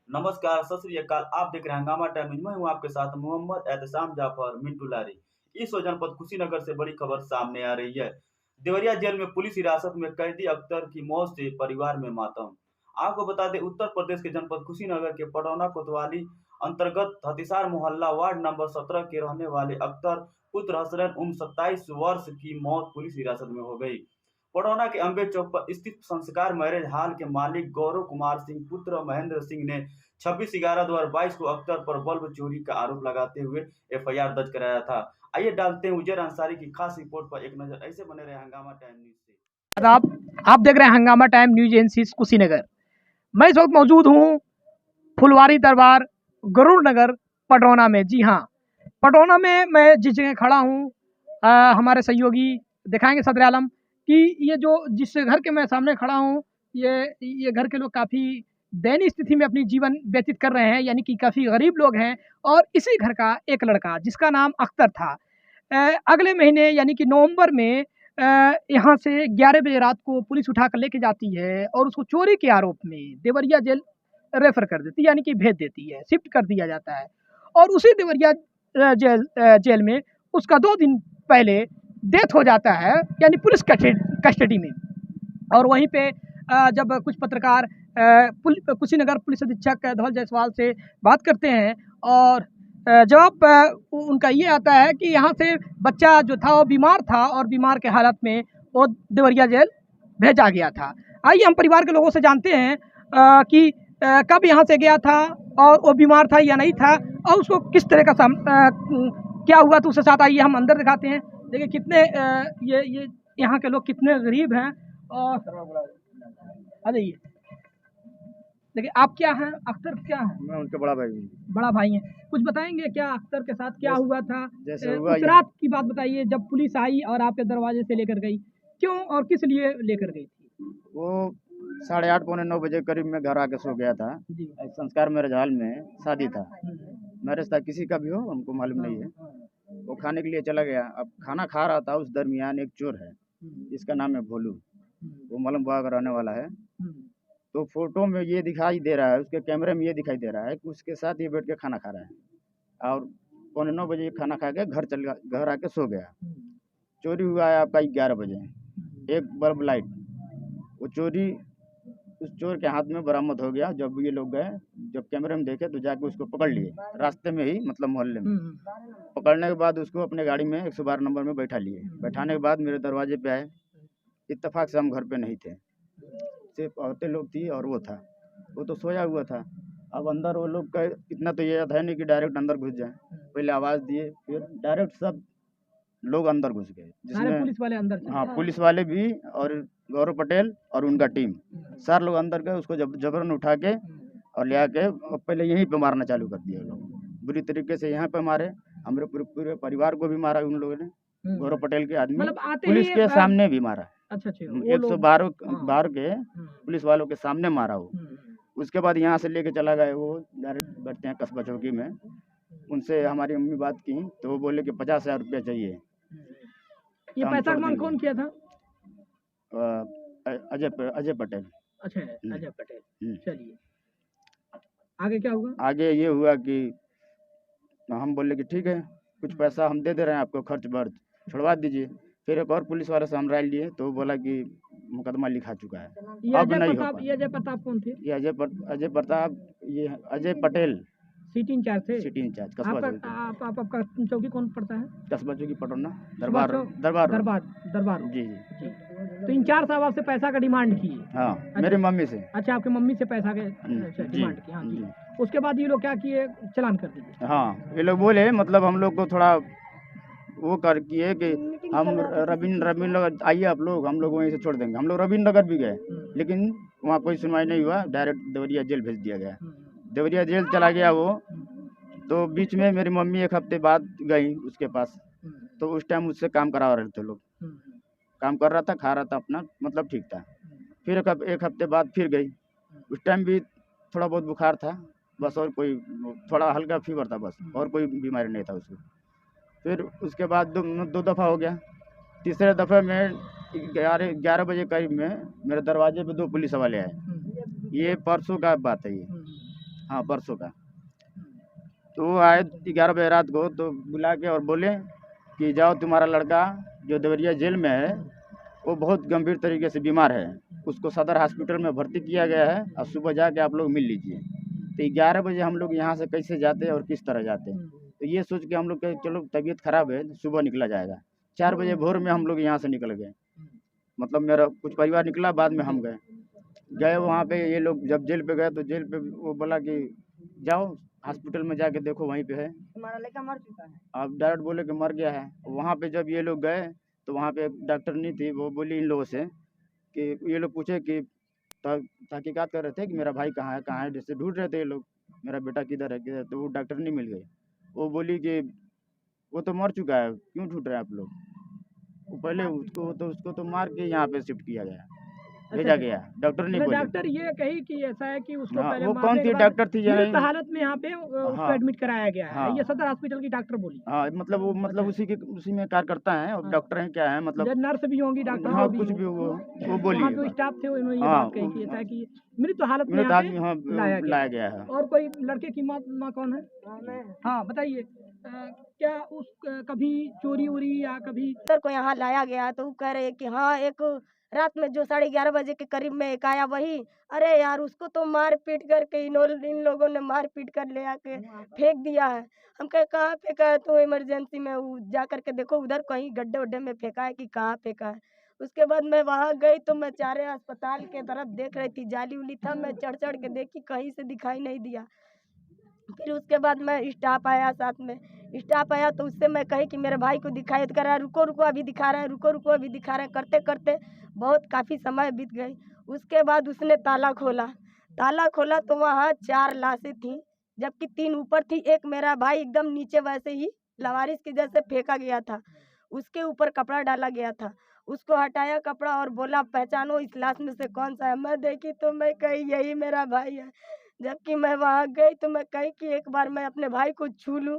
नमस्कार, सत श्री अकाल। आप देख रहे हैं हंगामा टाइम न्यूज। मैं हूं आपके साथ मोहम्मद एहतसाम जाफर मिंटू लारी। इस वक्त जनपद कुशीनगर से बड़ी खबर सामने आ रही है। देवरिया जेल में पुलिस हिरासत में कैदी अख्तर की मौत से परिवार में मातम। आपको बता दें, उत्तर प्रदेश के जनपद कुशीनगर के पटौना कोतवाली अंतर्गत हथिसार मोहल्ला वार्ड नंबर 17 के रहने वाले अख्तर पुत्र हसरैन उम्र 27 वर्ष की मौत पुलिस हिरासत में हो गई। पटौना के अम्बे चौक पर स्थित संस्कार मैरिज हॉल के मालिक गौरव कुमार सिंह पुत्र महेंद्र सिंह ने 26/11/2022 को अख्तर पर बल्ब चोरी का आरोप लगाते हुए एफआईआर दर्ज कराया था। आइए डालते हैं उजैर अंसारी की खास रिपोर्ट पर एक नजर। ऐसे बने रहे हंगामा टाइम न्यूज से। आप देख रहे हैं हंगामा टाइम न्यूज एजेंसी कुशीनगर। मैं इस वक्त मौजूद हूँ फुलवारी दरबार गरुड़ नगर पटौना में। जी हाँ, पटौना में मैं जिस जगह खड़ा हूँ, हमारे सहयोगी दिखाएंगे सदर आलम कि ये जो जिस घर के मैं सामने खड़ा हूँ, ये घर के लोग काफ़ी दयनीय स्थिति में अपनी जीवन व्यतीत कर रहे हैं, यानी कि काफ़ी गरीब लोग हैं। और इसी घर का एक लड़का जिसका नाम अख्तर था, अगले महीने यानी कि नवंबर में यहाँ से 11 बजे रात को पुलिस उठा कर लेके जाती है और उसको चोरी के आरोप में देवरिया जेल रेफर कर देती है, यानी कि भेज देती है, शिफ्ट कर दिया जाता है। और उसी देवरिया जेल में उसका 2 दिन पहले डेथ हो जाता है, यानी पुलिस कस्टडी में। और वहीं पे जब कुछ पत्रकार कुशीनगर पुलिस अधीक्षक धवल जायसवाल से बात करते हैं और जवाब उनका ये आता है कि यहाँ से बच्चा जो था वो बीमार था और बीमार के हालत में वो देवरिया जेल भेजा गया था। आइए हम परिवार के लोगों से जानते हैं कि कब यहाँ से गया था और वो बीमार था या नहीं था और उसको किस तरह का क्या हुआ। तो उसके साथ आइए हम अंदर दिखाते हैं। देखिए कितने ये यहाँ के लोग कितने गरीब हैं। और आ जाइए, देखिए आप क्या हैं, अख्तर क्या है? मैं उनके बड़ा भाई हूँ। बड़ा भाई हैं, कुछ बताएंगे क्या अख्तर के साथ क्या हुआ था? जैसे हुआ उस रात की बात बताइए जब पुलिस आई और आपके दरवाजे से लेकर गई, क्यों और किस लिए लेकर गई थी? वो 8:30 पौने 9 बजे करीब में घर आके सो गया था। जी। एक संस्कार मैरिज हॉल में शादी था, मैरिज था, किसी का भी हो हमको मालूम नहीं है। वो खाने के लिए चला गया। अब खाना खा रहा था, उस दरमियान एक चोर है, इसका नाम है भोलू, वो मलमबाग का रहने वाला है। तो फोटो में ये दिखाई दे रहा है, उसके कैमरे में ये दिखाई दे रहा है कि उसके साथ ये बैठ के खाना खा रहा है और पौने 9 बजे खाना खा के घर आके सो गया। चोरी हुआ है आपका 11 बजे, एक बल्ब लाइट। वो चोरी उस चोर के हाथ में बरामद हो गया। जब ये लोग गए, जब कैमरे में देखे तो जाके उसको पकड़ लिए, रास्ते में ही, मतलब मोहल्ले में। पकड़ने के बाद उसको अपने गाड़ी में 112 नंबर में बैठा लिए। बैठाने के बाद मेरे दरवाजे पे आए। इत्तेफाक से हम घर पे नहीं थे, सिर्फ औरतें लोग थी और वो था, वो तो सोया हुआ था। अब अंदर वो लोग का इतना तो ये याद है नहीं कि डायरेक्ट अंदर घुस जाए, पहले आवाज़ दिए, फिर डायरेक्ट सब लोग अंदर घुस गए, जिसमें पुलिस वाले अंदर थे? हाँ, पुलिस वाले भी और गौरव पटेल और उनका टीम, सारे लोग अंदर गए। उसको जबरन उठा के और ले आके पहले यहीं पे मारना चालू कर दिया। लोग बुरी तरीके से यहाँ पे मारे, हमारे पूरे परिवार को भी मारा उन लोगों ने। गौरव पटेल के आदमी पुलिस के सामने भी मारा। अच्छा, 112 बार के पुलिस वालों के सामने मारा वो। उसके बाद यहाँ से लेके चला गया, वो डायरेक्ट बैठते हैं कस्बा चौकी में। उनसे हमारी मम्मी बात की तो वो बोले कि 50,000 रुपया चाहिए। ये पैसा का मांग कौन किया था? अजय पटेल। अच्छा, अजय पटेल। चलिए आगे क्या हुआ? आगे ये हुआ कि हम बोले कि ठीक है, कुछ पैसा हम दे रहे हैं आपको, खर्च वर्च छुड़वा दीजिए। फिर एक और पुलिस वाले से हम राय लिए तो वो बोला कि मुकदमा लिखा चुका है, अब नहीं हो पाएगा। ये अजय प्रताप कौन थे? ये अजय प्रताप, ये अजय पटेल सिटी इंचार्ज थे। सिटी इंचार्ज कस्बा चौकी। आपका चौकी कौन पड़ता है? कस्बा चौकी पटौना दरबार दरबार। जी जी। तो इंचार्ज साहब आपसे पैसा का डिमांड किए? हाँ, मेरी मम्मी से। अच्छा, आपकी मम्मी से पैसा के डिमांड की? हाँ जी। उसके बाद ये लोग क्या किए, चलान कर दिए? हाँ, ये लोग बोले, मतलब हम लोग को थोड़ा वो कर किए कि हम रविंद्र लोग आइए आप लोग, हम लोग वहीं से छोड़ देंगे। हम लोग रविंद्र नगर भी गए, लेकिन वहाँ कोई सुनवाई नहीं हुआ, डायरेक्ट देवरिया जेल भेज दिया गया। देवरिया जेल चला गया वो। तो बीच में मेरी मम्मी एक हफ्ते बाद गई उसके पास, तो उस टाइम उससे काम करा रहे थे लोग। काम कर रहा था, खा रहा था अपना, मतलब ठीक था। फिर एक हफ्ते बाद फिर गई, उस टाइम भी थोड़ा बहुत बुखार था बस, और कोई थोड़ा हल्का फीवर था बस, और कोई बीमारी नहीं था उसको। फिर उसके बाद दो दफ़ा हो गया। तीसरे दफ़े में 11 बजे करीब में मेरे दरवाजे पे 2 पुलिस वाले आए। ये परसों का बात है ये। हाँ परसों का। तो वो आए 11 बजे रात को, तो बुला के और बोले कि जाओ तुम्हारा लड़का जो देवरिया जेल में है वो बहुत गंभीर तरीके से बीमार है, उसको सदर हॉस्पिटल में भर्ती किया गया है और सुबह जाके आप लोग मिल लीजिए। तो 11 बजे हम लोग यहाँ से कैसे जाते और किस तरह जाते, तो ये सोच के हम लोग के चलो तबीयत खराब है सुबह निकला जाएगा। 4 बजे भोर में हम लोग यहाँ से निकल गए, मतलब मेरा कुछ परिवार निकला, बाद में हम गए वहाँ पे। ये लोग जब जेल पे गए तो जेल पे वो बोला कि जाओ हॉस्पिटल में जाके देखो, वहीं पे है तुम्हारा लड़का मर चुका है। अब डायरेक्ट बोले कि मर गया है। वहाँ पे जब ये लोग गए तो वहाँ पे एक डॉक्टर नहीं थी, वो बोली इन लोगों से कि ये लोग पूछे कि तहकीकात कर रहे थे कि मेरा भाई कहाँ है, जैसे ढूंढ रहे थे ये लोग मेरा बेटा किधर है, तो वो डॉक्टर नहीं मिल गए। वो बोली कि वो तो मर चुका है, क्यों ढूंढ रहे हैं आप लोग। वो पहले उसको तो मार के यहाँ पे शिफ्ट किया गया, भेजा गया, डॉक्टर नहीं बोली। डॉक्टर ये कही कि ऐसा है कि उसको हाँ, पहले वो मारने कौन के थी बाद डॉक्टर थी मृत हालत में यहाँ पे उसको हाँ। एडमिट कराया गया है। हाँ। ये सदर हॉस्पिटल की डॉक्टर बोली। हाँ मतलब वो मतलब उसी में कार्यकर्ता है और हाँ। डॉक्टर हैं क्या है, मतलब नर्स भी होंगी, डॉक्टर हाँ भी कुछ भी वो बोली वहाँ है जो बात। स्टाफ थे उन्होंने ये हाँ, बात कही कि ऐसा है कि मृत हालत में मृत यहाँ आदमी पे हाँ लाया गया है। और कोई लड़के की माँ कौन है? हाँ बताइए, क्या उस कभी चोरी उरी या कभी सर को यहाँ लाया गया तो वो कह रहे कि हाँ एक रात में जो 11:30 बजे के करीब में एक आया वही। अरे यार उसको तो मार पीट करके इन लोगों ने मार पीट कर ले आके फेंक दिया है। हम कहे कहाँ फेंका है, तो इमरजेंसी में जा करके देखो उधर कहीं गड्ढे वड्ढे में फेंका है कि कहाँ फेंका है। उसके बाद मैं वहाँ गई तो मैं चारे अस्पताल के तरफ देख रही थी, जाली उली था, मैं चढ़ के देखी कहीं से दिखाई नहीं दिया। फिर उसके बाद मैं स्टाफ आया साथ में, स्टाफ आया तो उससे मैं कही कि मेरे भाई को दिखाई, तो कह रहा है रुको रुको अभी दिखा रहे हैं, रुको रुको अभी दिखा रहे हैं। करते करते बहुत काफ़ी समय बीत गई। उसके बाद उसने ताला खोला तो वहाँ 4 लाशें थीं, जबकि 3 ऊपर थी। एक मेरा भाई एकदम नीचे वैसे ही लवारिस की जैसे फेंका गया था, उसके ऊपर कपड़ा डाला गया था। उसको हटाया कपड़ा और बोला पहचानो इस लाश में से कौन सा है। मैं देखी तो मैं कही यही मेरा भाई है। जबकि मैं वहाँ गई तो मैं कही कि एक बार मैं अपने भाई को छू लूँ,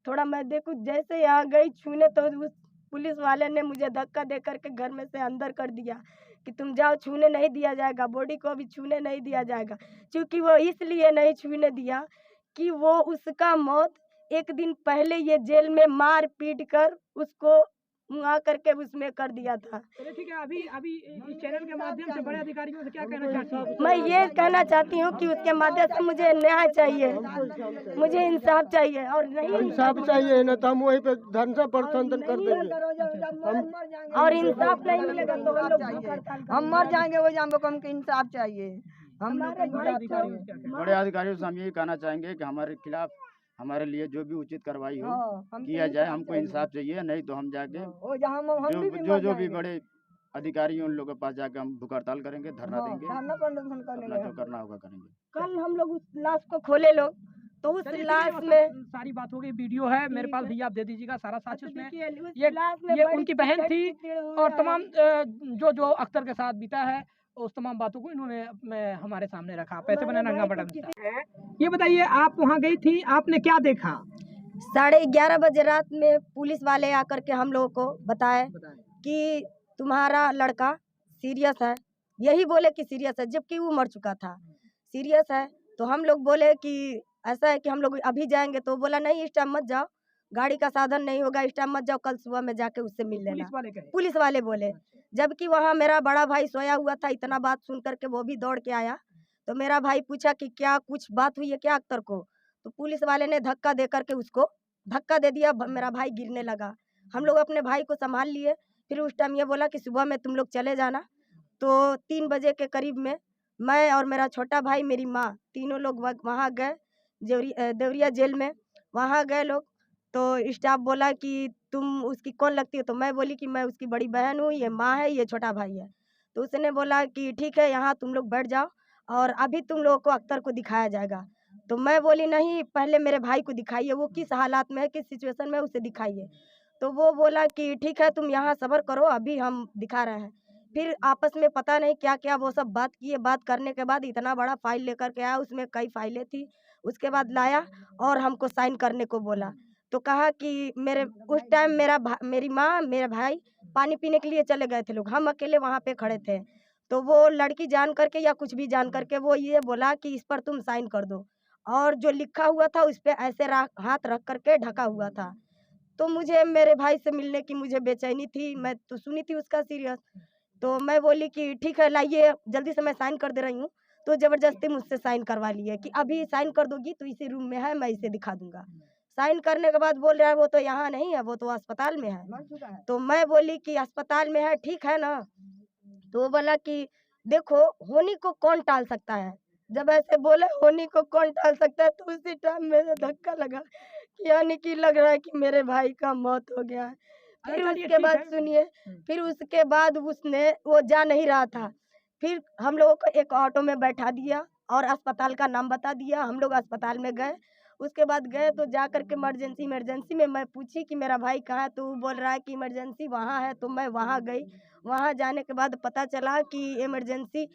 थोड़ा मैं देखूँ। जैसे यहाँ गई छूने तो उस पुलिस वाले ने मुझे धक्का दे करके घर में से अंदर कर दिया कि तुम जाओ, छूने नहीं दिया जाएगा, बॉडी को अभी छूने नहीं दिया जाएगा। क्योंकि वो इसलिए नहीं छूने दिया कि वो उसका मौत एक दिन पहले ये जेल में मार पीट कर उसको मुआ करके उसमें कर दिया था। चलिए ठीक है, अभी इस चैनल के माध्यम से बड़े अधिकारियों से क्या कहना चाहती हैं? मैं ये कहना चाहती हूँ कि उसके माध्यम से मुझे न्याय चाहिए, मुझे इंसाफ चाहिए और नहीं इंसाफ चाहिए ना तो हम वहीं पे धरना प्रदर्शन कर देंगे। और इंसाफ नहीं मिलेगा तो हम मर जाएंगे। वो हमको इंसाफ चाहिए। बड़े अधिकारियों से हम यही कहना चाहेंगे कि हमारे खिलाफ हमारे लिए जो भी उचित कार्रवाई हो किया जाए, हमको इंसाफ चाहिए। नहीं तो हम जाके जो भी बड़े अधिकारी हैं उन लोगों के पास जाके हम भूख हड़ताल करेंगे, धरना देंगे, अपना जो करना होगा करेंगे। कल हम लोग उस लाश को खोले लोग तो उस लाश में सारी बात हो गई, वीडियो है मेरे पास भैया, आप दे दीजिएगा सारा साक्ष्य उसमें। ये ये उनकी बहन थी और तमाम जो अख्तर के साथ बीता है उस तमाम बातों को इन्होंने हमारे सामने रखा। पैसे बने नंगा बटन। ये बताइए आप वहाँ गई थी, आपने क्या देखा? 11:30 बजे रात में पुलिस वाले आकर के हम लोगों को बताए कि तुम्हारा लड़का सीरियस है। यही बोले कि सीरियस है, जबकि वो मर चुका था। सीरियस है तो हम लोग बोले कि ऐसा है कि हम लोग अभी जाएंगे, तो बोला नहीं इस टाइम मत जाओ, गाड़ी का साधन नहीं होगा, इस टाइम मत जाओ, कल सुबह में जाके उससे मिल लेना। पुलिस वाले बोले। जबकि वहाँ मेरा बड़ा भाई सोया हुआ था। इतना बात सुन करके वो भी दौड़ के आया। तो मेरा भाई पूछा कि क्या कुछ बात हुई है क्या अख्तर को? तो पुलिस वाले ने धक्का दे करके उसको धक्का दे दिया, मेरा भाई गिरने लगा। हम लोग अपने भाई को संभाल लिए। फिर उस टाइम ये बोला कि सुबह में तुम लोग चले जाना। तो 3 बजे के करीब में मैं और मेरा छोटा भाई, मेरी माँ, तीनों लोग वहाँ गए देवरिया जेल में। वहाँ गए लोग तो स्टाफ बोला कि तुम उसकी कौन लगती हो? तो मैं बोली कि मैं उसकी बड़ी बहन हूँ, ये माँ है, ये छोटा भाई है। तो उसने बोला कि ठीक है यहाँ तुम लोग बैठ जाओ और अभी तुम लोगों को अख्तर को दिखाया जाएगा। तो मैं बोली नहीं, पहले मेरे भाई को दिखाइए, वो किस हालात में है, किस सिचुएशन में, उसे दिखाइए। तो वो बोला कि ठीक है तुम यहाँ सब्र करो, अभी हम दिखा रहे हैं। फिर आपस में पता नहीं क्या क्या वो सब बात किए। बात करने के बाद इतना बड़ा फाइल लेकर के आया, उसमें कई फाइलें थी। उसके बाद लाया और हमको साइन करने को बोला। तो कहा कि उस टाइम मेरी माँ, मेरा भाई पानी पीने के लिए चले गए थे लोग, हम अकेले वहाँ पे खड़े थे। तो वो लड़की जान करके या कुछ भी जान करके वो ये बोला कि इस पर तुम साइन कर दो। और जो लिखा हुआ था उस पे ऐसे हाथ रख करके ढका हुआ था। तो मुझे मेरे भाई से मिलने की मुझे बेचैनी थी, मैं तो सुनी थी उसका सीरियस। तो मैं बोली कि ठीक है लाइए, जल्दी से मैं साइन कर दे रही हूँ। तो ज़बरदस्ती मुझसे साइन करवा लिए कि अभी साइन कर दोगी तो इसी रूम में है, मैं इसे दिखा दूँगा। साइन करने के बाद बोल रहा है वो तो यहाँ नहीं है, वो तो अस्पताल में है। तो मैं बोली कि अस्पताल में है, ठीक है ना? तो वो बोला कि देखो होनी को कौन टाल सकता है। जब ऐसे बोले होनी को कौन टाल सकता है, तो उसी टाइम मेरे धक्का लगा कि यानी कि लग रहा है कि मेरे भाई का मौत हो गया है। फिर उसके बाद सुनिए, फिर उसके बाद उसने वो जा नहीं रहा था। फिर हम लोगों को एक ऑटो में बैठा दिया और अस्पताल का नाम बता दिया। हम लोग अस्पताल में गए। उसके बाद गए तो जा कर के इमरजेंसी में मैं पूछी कि मेरा भाई कहाँ है? तो वो बोल रहा है कि इमरजेंसी वहाँ है। तो मैं वहाँ गई। वहाँ जाने के बाद पता चला कि इमरजेंसी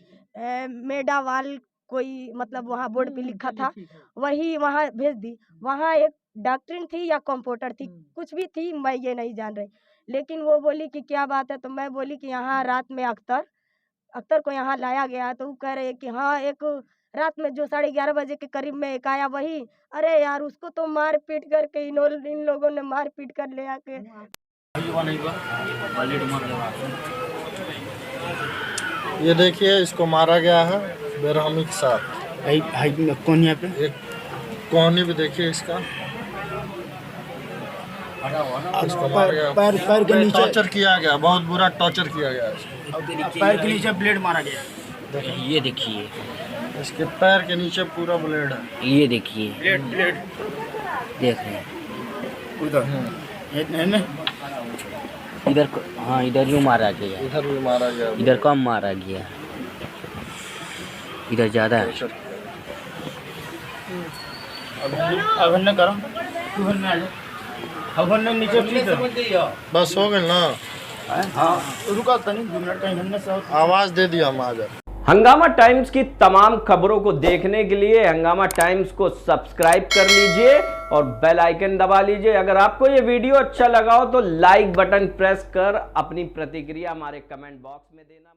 मेडावाल कोई मतलब वहाँ बोर्ड पे लिखा था, वही वहाँ भेज दी। वहाँ एक डॉक्टरिन थी या कंपाउंडर थी, कुछ भी थी, मैं ये नहीं जान रही। लेकिन वो बोली कि क्या बात है? तो मैं बोली कि यहाँ रात में अख्तर को यहाँ लाया गया है। तो वो कह रहे हैं कि हाँ, एक रात में जो 11:30 बजे के करीब में एक आया वही। अरे यार, उसको तो मार पीट करके इन लोगों ने मार पीट कर ले आके। ये देखिए, इसको मारा गया है बेरहमी के साथ। कौन यहाँ पे? एक कोहनी भी देखिए इसका, इसको मारा गया। पैर के नीचे टॉर्चर किया गया, बहुत बुरा टॉर्चर किया गया इसको। पैर के नीचे ब्लेड मारा गया। ये देखिए, इसके पैर के नीचे पूरा ब्लेड है। ये देखिए, ब्लेड देख रहे हैं उधर में इधर। हाँ, इधर यूँ मारा गया, इधर भी मारा गया, इधर कम मारा गया, इधर ज़्यादा है। अब न करो, तू हन में आ जा। अब हन नीचे ठीक है, बस हो गए ना। हाँ रुका तनी 2 मिनट कहीं हन से आवाज़ दे दिया हम आ जा। हंगामा टाइम्स की तमाम खबरों को देखने के लिए हंगामा टाइम्स को सब्सक्राइब कर लीजिए और बेल आइकन दबा लीजिए। अगर आपको ये वीडियो अच्छा लगा हो तो लाइक बटन प्रेस कर अपनी प्रतिक्रिया हमारे कमेंट बॉक्स में देना।